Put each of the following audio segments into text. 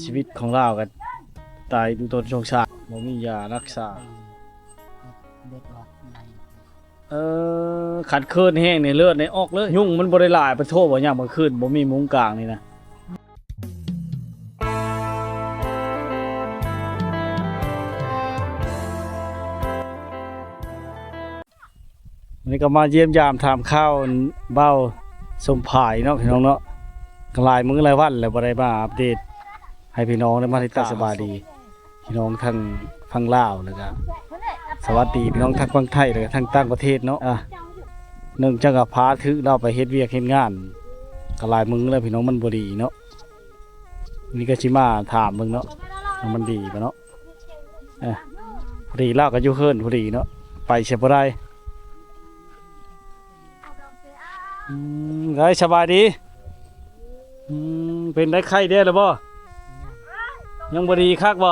ชีวิตของเราก็ตายดูตนสงสารบ่มียารักษาขัดเคินแห้งในเลือดในออกเลยยุ่งมันบ่ได้หลายไปโทษบ่ยามมื้อคืนบ่มีมุ้งกลางนี่นะวันนี้ก็มาเยี่ยมยามถามข้าวเบ้าสมภายเนาะพี่น้องเนาะกลายมื้อหลายวันแล้วบ่ได้มาอัปเดตให้พี่น้องได้มาติดตามสบายดีพี่น้องทั้งฝั่งลาวแล้วก็สวัสดีพี่น้องทั้งฝั่งไทยแล้วก็ทั้งต่างประเทศเนาะเนื่องจากพาถึกเราไปเฮ็ดเวียกเฮ็ดงานก็หลายมื้อแล้วพี่น้องมันบ่ดีเนาะนี่ก็สิมาถามเบิ่งเนาะมันดีบ่เนาะพอดีลาวก็อยู่เฮิรนพอดีเนาะไปเสิบ่ได้ไงสบายดีเป็นได้ไข้ได้หรือบ่ยังบ่ดีคักบ่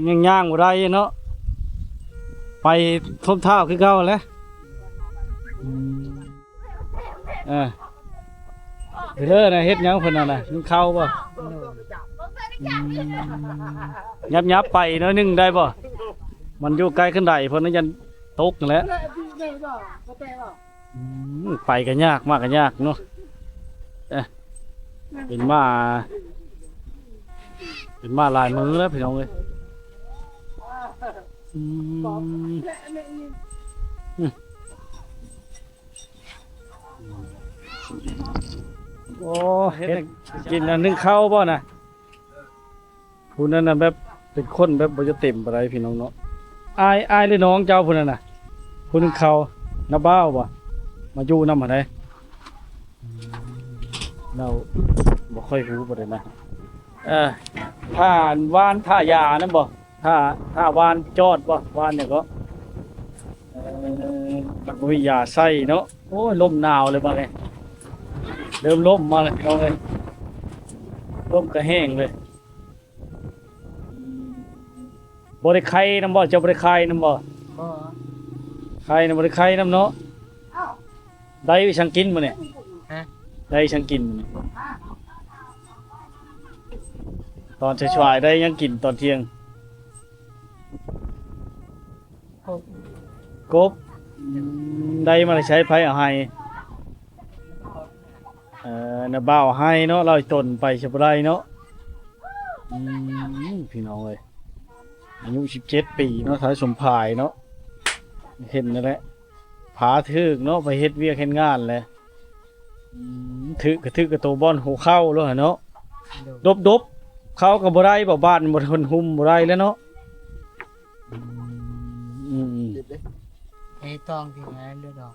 ยังย่างบ่ได้เนาะไปทบเท้าคือเก่าแหละเด้อนะเฮ็ดหยังเพิ่นน่ะนะกินข้าวบ่ยับๆไปหน่อยนึงได้บ่มันอยู่ไกลขึ้นได้เพิ่นยันตกนั่นแหละไปก็ยากมากก็ยากเนาะเป็นมาหลายมื้อแล้วพี่น้องเอ้ยโอ้เฮ็ดกินอันนึงข้าวบ่น่ะผู้นั้นน่ะแบบเป็นคนแบบบ่จะเต็มปานใดพี่น้องเนาะอายหรือน้องเจ้าผู้นั้นน่ะผู้นึงข้าวน้าบ้าวบ่มาอยู่นำหั่นได้เราบ่ค่อยรู้บ่ได้นะถ้าวานท่ายานั่นบ่ถ้าวานจอดบ่วานเนี่ยก็มันบ่มียาใส่เนาะโอ้ยลมหนาวเลยบ่เนี่ยเริ่มลมมาแล้วพี่น้องเอ้ยลมก็แห้งเลยบ่ได้ไข่นำบ่เจ้าบ่ได้ไข่นำบ่ไข่นำบ่ได้ไข่นำเนาะได้ชังกินบ่เนี่ยได้ชังกินตอนช่วยๆได้ยังกินตอนเที่ยงกบได้มาใช้ไผเอาให้น่ะบ่าวให้เนาะเราต้นไปสิบ่ได้เนาะพี่น้องเอ้ยอายุ17ปีเนาะท้ายสมภายเนาะเห็นนั่นแหละผาถึกเนาะไปเฮ็ดเวียกเฮ็ดงานแหละถึกกระโตบ่อนหูเข้าแล้วเนาะดบเขาก็บ่ได้บ่บ้านบ่ทนหุ่มบ่ได้แล้วเนาะไอ้ตองที่ไหนเลือดออก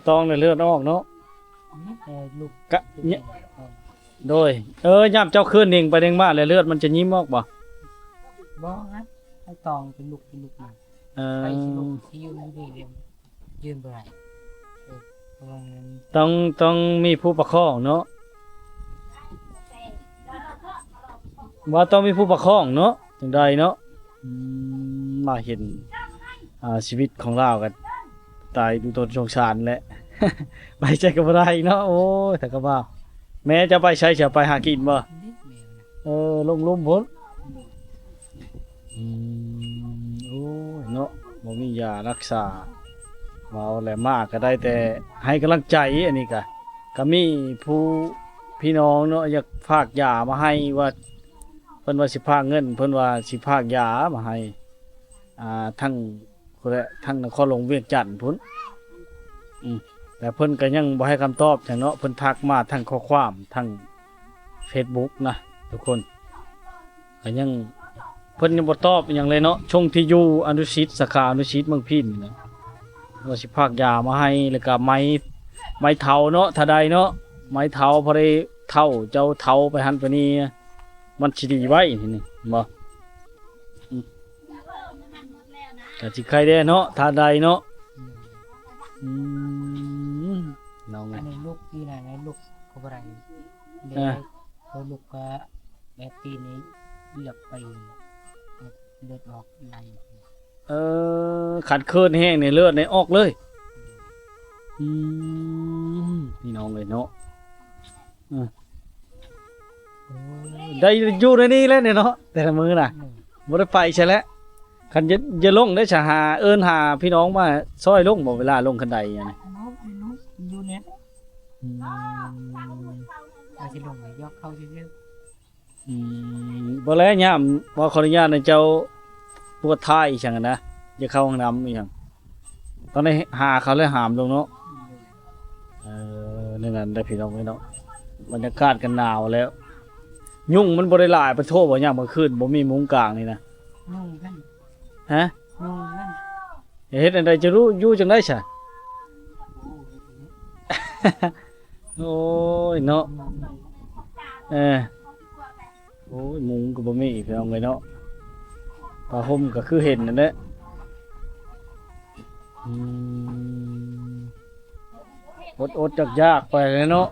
ตองเลือดออกเนาะลูกกะโดยย่ำเจ้าคืนเองไปเองมาแล้วเลือดมันจะยิ้มออกบ่นะไอ้ตองเป็นลูกมาไปสิลูกที่ยืนดีเรียนยืนบ่ได้ต้องมีผู้ประคองเนาะว่าต้องมีผู้ประคองเนาะจังใดเนาะมาเห็นชีวิตของเรากันตายดูตนสงสารแหละ ไปใจกับอะไรเนาะโอ้ยแต่ก็ว่าแม้จะไปใช้จะไปหากินบ่ลงลุ่มพ้นโอ้ยเนาะบ่มียารักษาเมาแหละมากก็ได้แต่ให้กำลังใจอันนี้ก็มีผู้พี่น้องเนาะอยากฝากยามาให้ว่าเพิ่นว่าสิพากเงินเพิ่นว่าสิพากยามาให้ทั้งนครหลวงเวียงจันทน์พุ่นแต่เพิ่นก็ยังบ่ให้คำตอบจังเนาะเพิ่นทักมาทั้งข้อความทั้ง Facebook นะทุกคนก็ยังเพิ่นยังบ่ตอบหยังเลยเนาะช่วงที่อยู่อนุชิตสาขาอนุชิตเมืองพิณนะว่าสิพากยามาให้แล้วก็ไม้เฒ่าเนาะถ้าได้เนาะไม้เฒ่าพอได้เฒ่าเจ้าเฒ่าไปหันไปนี่มันสิดีไว้นี่บ่ก็สิใครได้เนาะถ้าได้เนาะน้องอันนี้ลูกที่ไหนลูกเขาบ่ได้เขาลูกก็แบบปีนี้เลือกไปเลือดออกในขัดเคินแห้งในเลือดในออกเลยพี่น้องเลยเนาะ ได้อยู่ในนี้แล้วเนี่ยเนาะแต่ละมื้อน่ะ หนึ่ง บ่ได้ไปใช่แล้วคันจะลงได้จะหาเอิ้นหาพี่น้องมาซอยลงบ่เวลาลงคันใดอย่างนี้ น้องอยู่เนี่ยเราจะลงไปยกเข้าเยอะ บ่แล้วยามบ่ขออนุญาตให้เจ้าปวดท้ายอีจังนะอย่าเข้าห้องน้ำอีหยังตอนนี้หาเขาเลยหามลงเนาะนั่นได้พี่น้องเนาะบรรยากาศกันหนาวแล้ว ยุ่งมันบ่ได้หลายไปโทษบ่ยามมื้อคืนบ่มีมุ้งกลางนี่นะ ๆนุ่งกัน ฮะ นุ่งกัน เฮ็ดอันใดจะรู้อยู่จังได๋ซะ โอ้ยเนาะโอ้ยมุ้งก็บ่มีพี่น้องเอ้ยเนาะผ้าห่มก็คือเห็นนั่นแหละอดๆยากๆไปเลยเนาะ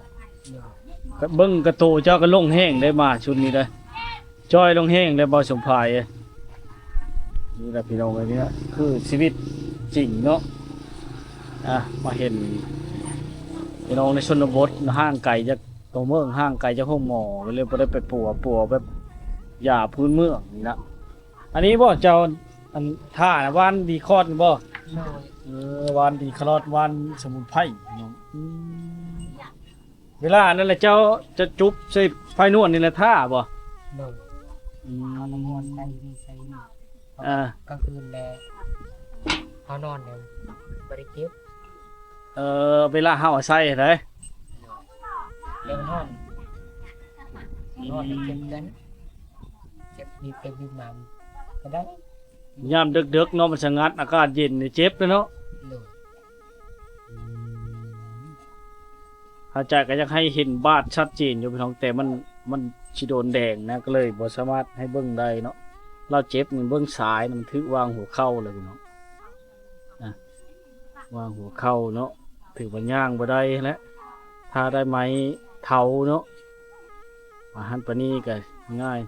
ก็เบิ่งกระโตเจ้าก็ลงแห้งได้มาชุดนี้ได้จ้อยลงแห้งได้บ่สมภายนี่แหละพี่น้องเอ้ยเนี่ยคือชีวิตจริงเนาะมาเห็นพี่น้องในชนบทห่างไกลจากตัวเมืองห่างไกลจากห้องหมอก็เลยบ่ได้ไปปัวแบบหญ้าพื้นเมืองนี่นะอันนี้บ่เจ้าอันท่านะวานดีคอดนี่บ่ โดยว านดีคลอดวานสมุนไพรเนาะเวลานั่นแหละเจ้าจะจุบใส่ไฟนวดนี่แหละท่าบ่ โดยเอาน้ำมันใส่นี่ใส่นี่ กลางคืนแล้วเขานอนเนี่ยบริเก็บ เวลาเฮาใส่ได้ เรื่องนอนแล้วเจ็บกันเจ็บมีเป็นมีมาก็ได้ ยามดึกๆเนาะมันสงัดอากาศเย็นนี่เจ็บเลยเนาะ โดย เข้าใจก็อยากให้เห็นบาดชัดเจนอยู่พี่น้องแต่มันสิโดนแดงนะก็เลยบ่สามารถให้เบิ่งได้เนาะเราเจ็บนี่เบิ่งสายนี่มันถึกวางหัวเข่าเลยพี่น้องวางหัวเข่าเนาะถือว่าย่างบ่ได้แล้วถ้าได้ไม้เท้าเนาะหันปานนี้ก็ง่าย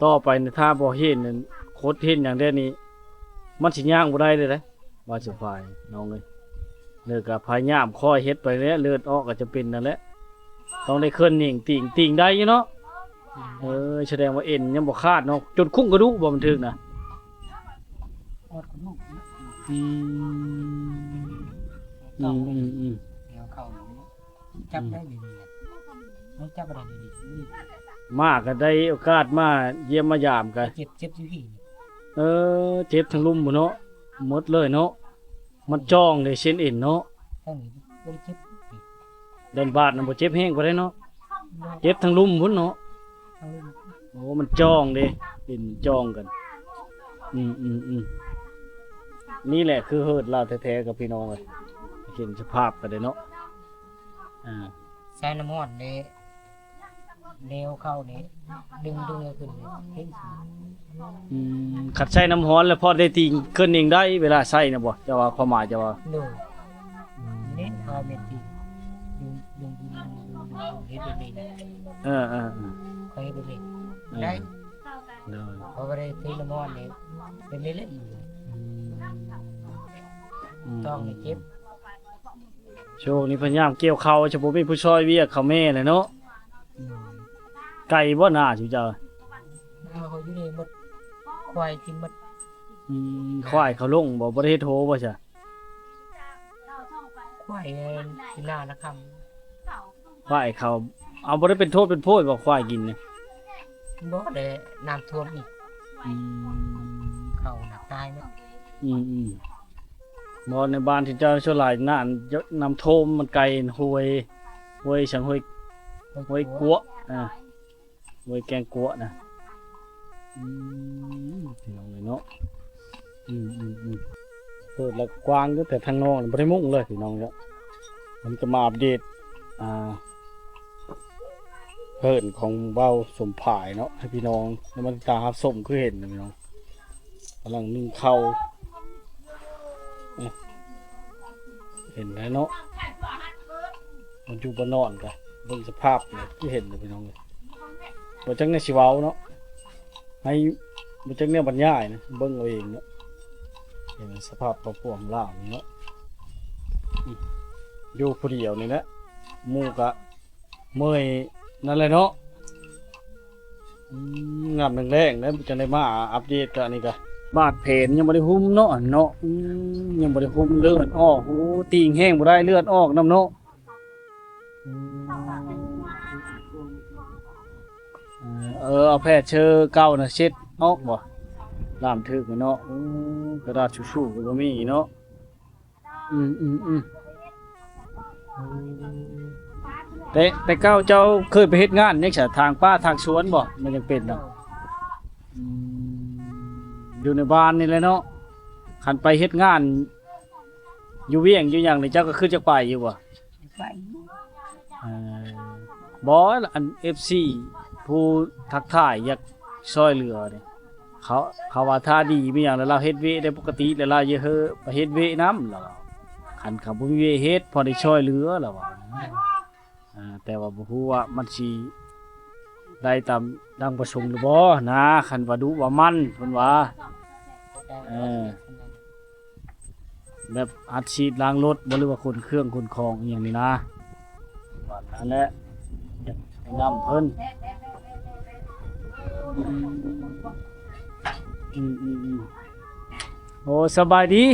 ต่อไปเนี่ยถ้าบ่เห็นนั่นโคตรเห็นอย่างเดียวนี้มันสิย่างบ่ได้เลยนะว่าสิฝ่ายน้องเอ้ยเลิกก็พยายามคอยเฮ็ดไปแล้วเลือดออกก็จะเป็นนั่นแหละต้องได้เคลื่อนนิ่งติ่งได้อยู่เนาะแสดงว่าเอ็นยังบ่ขาดเนาะจนคุ้งกระดูกบ่มันถึกนะ อดกับลูก อืม เดี๋ยวเขาจับได้ดีไม่จับอะไรดีนี่ มาก็ได้โอกาสมาเยี่ยมมายามกัน เจ็บที่พี่ เจ็บทั้งลุ่มบ่เนาะหมดเลยเนาะมันจ้องได้เส้นเอ็นเนาะ ทั้งนี้บริเจ็บ เดินบาดน่ะบ่เจ็บแฮงกว่าได้เนาะเจ็บทั้งลุ่มพุ่นเนาะ ทั้งนี้ โอ้มันจ้องเด้เป็นจ้องกันนี่แหละคือเฮิดลาวแท้ๆกับพี่น้องเลยเห็นสภาพกันเลยเนาะ ใช้น้ำมันเนี่ยเลี้ยวเข้าเนี่ยดึงขึ้นเห็น ขัดใช้น้ำร้อนแล้วพอได้ตีขึ้นเองได้เวลาใช้นะบ่จะว่าความหมายจะว่า โดยนี่พอเมตีดึงเห็นแบบนี้เคยเห็นแบบนี้ได้พอไปได้ตีน้ำมันเนี่ยเป็นเล่นต้องเจ็บ โชคนี้พยายามเกี่ยวเขาจะบ่มีผู้ช่วยเวียกเขาแม่เลยเนาะไก่บ่น่าสิเจ้า เขาอยู่นี่หมดควายกินหมด ควายเขาลงบ่ได้เฮ็ดโหบ่จ้ะ ควายกินหน้านะครับ ควายเขาเอาบ่ได้เป็นโทษเป็นโพยบ่ควายกินเนี่ย บ่ได้น้ำท่วมอีกเขาหนักตายหมด บ่ในบ้านที่เจ้าชั่วหลายน้ำท่วมมันไกลห้วยสังห้วยกัวห้วยแกงกัวนะพี่น้องเลยเนาะเปิดแล้วกว้างก็แต่ทางนอกบ่ได้มุ่งเลยพี่น้องเนาะมันจะมาอัปเดตเพิ่นของเบ้าสมผายเนาะให้พี่น้องแล้วมันตารับส้มคือเห็นนะพี่น้องกำลังนึ่งข้าวเห็นแล้วเนาะมันอยู่บนนอนกันเบิ่งสภาพเนี่ยที่เห็นเลยพี่น้องเลยบ่จังเนี่ยสิเว้าเนาะให้บ่จังเนี่ยบรรยายนะเบิ่งเอาเองเนาะเห็นสภาพของพวกล่างเนาะอยู่ผู้เดียวนี่แหละหมู่ก็เมื่อย นั่นแหละเนาะงามแรงๆแล้วจะได้มาอัปเดตกันนี่ก็บาดแผลยังบ่ได้หุ้มเนาะยังบ่ได้หุ้มเลือดออกโอ้ตีงแห้งบ่ได้เลือดออกนำเนาะเอาแพทย์เชอเก่าน่ะเช็ดออกบ่ล่ามถึกเนาะกระดาษชู่ๆก็บ่มีเนาะแต่เก้าเจ้าเคยไปเฮ็ดงานจังซี่ทางป่าทางสวนบ่มันยังเป็นเนาะอยู่ในบ้านนี่แหละเนาะคันไปเฮ็ดงานอยู่เวียงอยู่หยังนี่เจ้าก็คือจะไปอยู่บ่ ไป บ่อัน FC ผู้ทักทายอยากช่วยเหลือนี่เขาว่าท่าดีมีหยังแล้วเราเฮ็ดเวได้ปกติแล้วเราอย่าเฮอไปเฮ็ดเวนํแล้วคันเขาบ่มีเวเฮ็ดพอได้ช่วยเหลือแล้วว่าแต่ว่าบ่ฮู้ว่ามันสิได้ตามดังประสงค์หรือบ่นะคันว่าดุว่ามันเพิ่นว่าแบบอัดฉีดล้างรถบ่หรือว่าคนเครื่องคนของอีหยังนี่นะว่านั่นแหละอยากให้นำเพิ่นโอ้สบายดี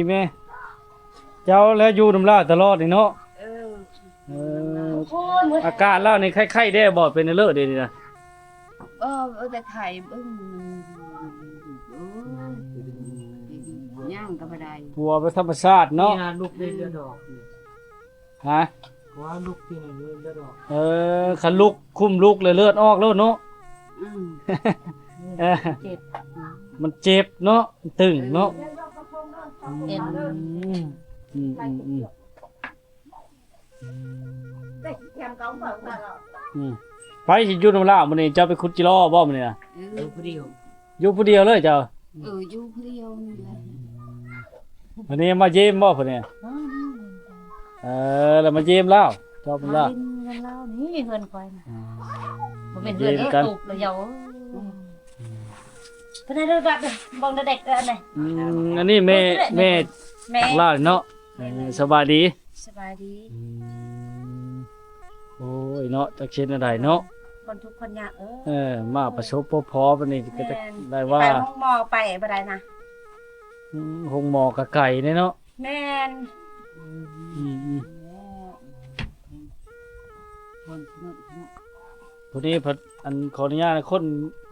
แม่เจ้าแล้วอยู่นำลาตลอดนี่เนาะอาการแล้วนี่ไข้ๆได้บ่เป็นเลิศเด้นี่นะ แต่ไข่บึ้งย่างก็บ่ได้ ปัวเป็นธรรมชาติเนาะ นี่ลูกได้เลือดออก ฮะ ว่าลูกที่ไหนเลือดออก คันลุกคุมลุกเลยเลือดออกแล้วเนาะ อืม เออ เจ็บ มันเจ็บเนาะตึงเนาะ เอ็น ไปสิอยู่นำลาวมื้อนี้เจ้าไปขุดจิรอบ่มื้อนี้น่ะ ผู้เดียว อยู่ผู้เดียวเลยเจ้า อยู่ผู้เดียวนี่แหละ มื้อนี้มาเยี่ยมบ่พุ่นนี่แล้วมาเยี่ยมแล้วเจ้าเป็น มา ล่ะ ลินกันแล้วนี่เฮือนคอยนะบ่เป็นเฮือนตุกแล้วเยาเพิ่นให้ดูบัดบ่งเด็กอันไหน อันนี้แม่ แม่ ลาวเนาะสบายดี สบายดี โอ้ยเนาะจักเช่นอะไรเนาะ คนทุกคนยากมาประสบพบพอปานนี้ก็จะได้ว่า ไปห้องหมอไปบ่ได้นะ หงหมอกะไก่เนาะ แม่น พอดีเพิ่นอันขออนุญาตคน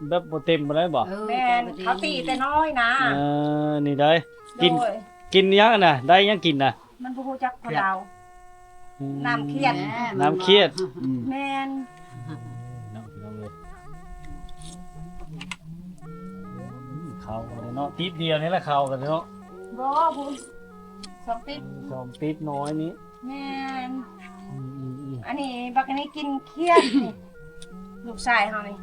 แบบบ่เต็มบ่ได้บ่ แม่นเขาตีแต่น้อยนะ นี่ได้กิน โดย กินยังน่ะได้ยังกินน่ะ มันบ่ฮู้จักคนเราน้ำเครียด น้ำเครียด แม่น น้ำเลยเขาเนาะติดเดียวนี่แหละเขากันเนาะ บ่พุ่นสองติด สองติดน้อยนี้ แม่นอันนี้บักอันนี้กินเครียดนี่ลูกชายเฮานี่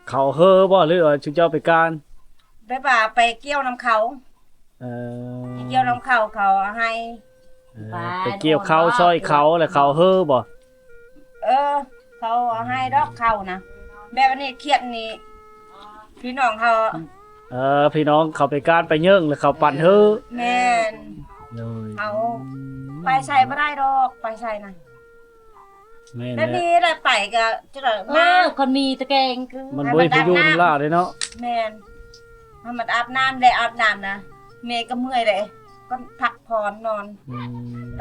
เขาเฮอบ่หรือว่าชุเจ้าไปการ ไปป่าไปเกี่ยวน้ำเขาเกี่ยวน้ำเขาเขาเอาให้ ไปเกี่ยวเขาซอยเขาแล้วเขาเฮอบ่ เขาเอาให้ดอกเขานะแบบอันนี้เครียดนี่พี่น้องเขา พี่น้องเขาไปการไปเยิ่งแล้วเขาปั่นเฮอ แม่น เลย เอาไปใส่บ่ได้ดอกไปใส่นะ แม่ แล้ว เนี่ย นี่ได้ไปก็จะได้มา คนมีตะแกรงคือ มันบ่ได้ไปอยู่น้ำลาเลยเนาะ แม่นมันอาบน้ำได้อาบน้ำนะเมย์ก็เมื่อยเลยก็พักผ่อนนอนไป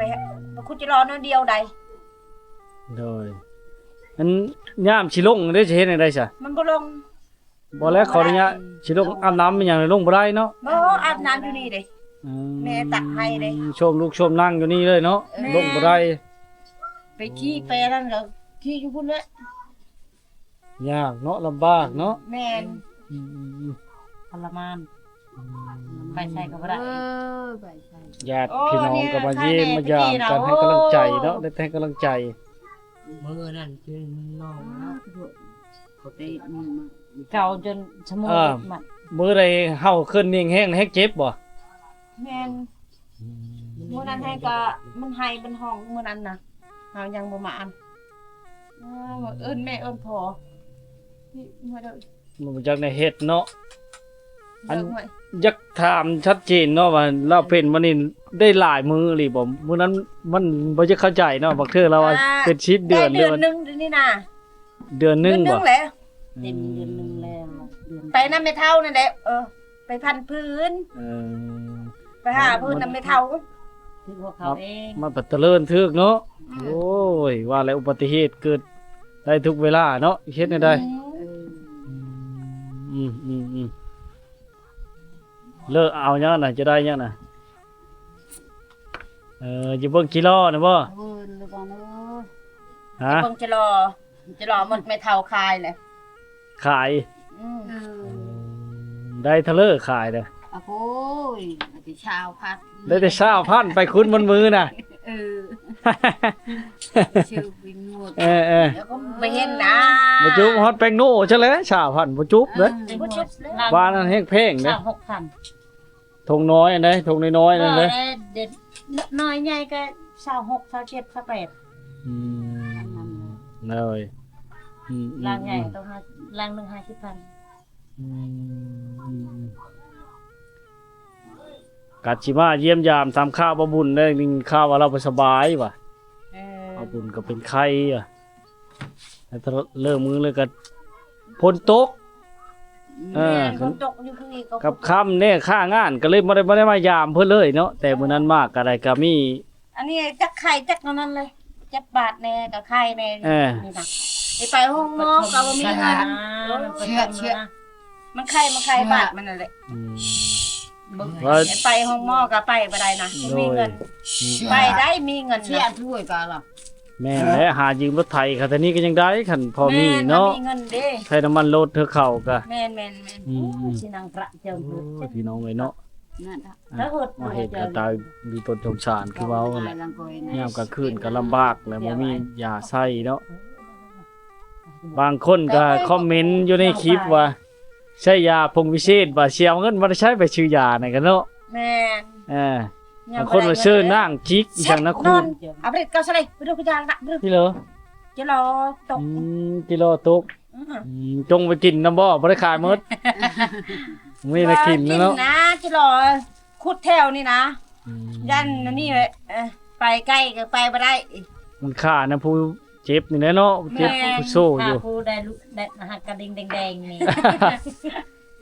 คุณจะรอนอนเดียวใด เลยอันย่ามสิลงได้สิเฮ็ดจังได๋ซะ มันบ่ลง บ่แล้วขออนุญาตสิลงอาบน้ำมันหยังลงบ่ได้เนาะ บ่อาบน้ำอยู่นี่เด้ แม่ตักให้เด้ ชมลูกชมนั่งอยู่นี่เลยเนาะ แม่ ลงบ่ได้ ไปขี้ไปนั่นก็ขี้อยู่พุ่นแหละ ยากเนาะลำบากเนาะ แม่น ทรมานไปใส่ก็บ่ได้ ไปใส่ ญาติพี่น้องก็มาเยี่ยมมายามกันให้กำลังใจเนาะได้ให้กำลังใจ มือนั่นคือน้องนะ เขาได้นี่มา เก่าจนชะโมงมัน มื้อใดเฮาขึ้นนิ่งแห้งแฮกเจ็บบ่ แม่นมื้อนั้นให้ก็มันให้เป็นห้องมื้อนั้นน่ะเฮายังบ่มาอันเอิ้นแม่เอิ้นพ่อนี่มาเด้อ มันบ่จักได้เฮ็ดเนาะ อัน เลิกหวย อยากถามชัดเจนเนาะว่าเราเป็นมันนี่ได้หลายมือหรือบ่มื้อนั้นมันบ่จะเข้าใจเนาะบางเทื่อเราว่าเป็นชิดเดือนหรือ ได้ ว่า เดือนหนึงนี่นะ เดือนหนึง เดือนหนึ บ่ งแหละ เต็มเดือนหนึงแล้วเดือน ไปน้ำไม่เท่านั่นแหละไปพันพื้น เออ ไปหาพื้นน้ำไม่เท่า คือพวกเขาเอง มาปัตเตลินทึกเนาะโอ้ยว่าแล้วอุบัติเหตุเกิดได้ทุกเวลาเนาะเฮ็ดได้ อืมเลิกเอายังน่ะจะได้ยังน่ะอยู่เบิ่งกิโลนะบ่ เบิ่นหรือบ่เนาะ ฮะ คงจะรอหมดไม่เท่าคายเลย ขาย เออ ได้เทเลอร์ขายเด้อ อะโอ้ยมันสิชาวพัด ได้แต่เช้าพันไปคุ้นบนมือน่ะ เออชื่อวินงวด เออ เดี๋ยวก็ไปเห็นนะ บ่จุบฮอดแป้งโน่ใช่แล้วเช้าพันบ่จุบเด้อ ผู้ชุบเลย ว่านั้นแฮงเพลงเด้อ 6,000 ทงน้อยอันใดทงน้อยๆนั่นเด้อ เด็ดน้อยใหญ่ก็26 27 28 อืมเลยล่างใหญ่ต้องล่างหนึ่ง50,000 กัดชิมาเยี่ยมยามทำข้าวบะบุญได้ลิงข้าวว่าเราไปสบายว่ะ เออบ ะบุญก็เป็นไข้อ่ะแล้วถ้าเริ่มมือเลยก็พนตก คนตกอยู่คืออีก กับค่ำเนี่ยค่างานก็เลยไม่ได้มายามเพื่อเลยเนาะแต่มื้อนั้นมากก็ได้ก็มี อันนี้จักไข่จักนั่นเลยจักบาทแน่กับไข่แน่นี่นะไปห้องหมอก็บ่มีเงิน เชื่อ มันไข่บาทมันนั่นแหละ ว่า ไปห้องหมอก็ไปบ่ได้นะบ่มีเงินไปได้มีเงิน เชื่อถ้วยก็ล่ะ แม่นและหายืมรถไถค่ะแต่นี้ก็ยังได้คันพอมีเนาะ มีเงินเด้ ใช้น้ำมันรถเธอเข้าก็ แม่น สินางพระเจ้า โอ้ยพี่น้องเอ้ยเนาะ นั่นน่ะ อ่ะมาเฮ็ดก็ตายมีต้นสงสารคือเว้าแหละ ยามกลางคืนก็ลำบากแล้วบ่มียาใช้เนาะบางคนก็คอมเมนต์อยู่ในคลิปว่าใช้ยาพงวิเศษว่าเสียเงินบ่ได้ใช้ไปซื้อยานั่นกันเนาะ แม่น บางคนว่าซื้อนางจิกอีจังนะคุณ เอาไปเกาซะเลยไปดูพยานละดู พี่เหรอ จะรอตก กิโลตกจงไปกินน้ำบ่บ่ได้ขายหมดมีน่ากินนะเนาะ นะจะรอขุดแถวนี่นะยันนี่เลยไปใกล้ก็ไปบ่ได้ มันค่านะผู้เจ็บนี่แหละเนาะเจ็บผู้โซ่อยู่ ผู้ได้ลูกได้หักกระดิ่งแดงๆนี่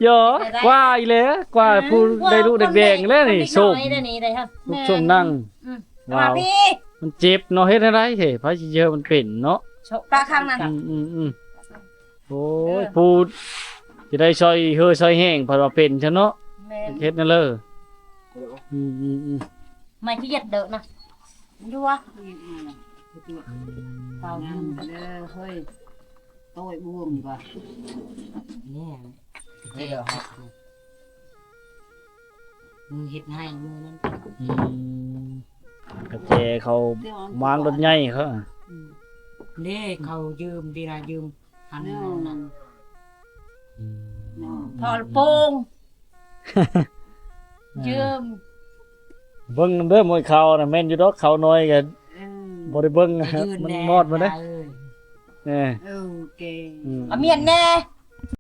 เยอะกว่าอีแล้วกว่าผู้ได้ลูกแดงๆแล้วนี่ส้ม ได้นี่ได้ครับ ลูกส้มนั่ง มา ว้าว พี่ มันเจ็บเนาะเฮ็ดอะไรเฮ้พระสิเยอะมันเป็นเนาะ ปลาข้างนั้น โอ้ยผู้จะได้ซอยเฮอซอยแห้งเพราะว่าเป็นซะเนาะ แม่น เฮ็ดนั่นเลย ไม่ขี้เกียจเด้อนะ ดูวะ เฝ้ากินกันเด้อเฮ้ยโต้ยบวมก่อนนี่เดี๋ยวครับมือเฮ็ดให้มือนั้น กระเจเขามางรถใหญ่เขา นี่เขายืมดีนะยืมหันนั่น ถอดโป่งยืม เบิ่งเด้อมวยเขาน่ะแม่นอยู่ดอกเขาน้อยก็บ่ได้เบิ่งมันมอดมาเด้อ เออ เออ โอเค เอาเมียนแน่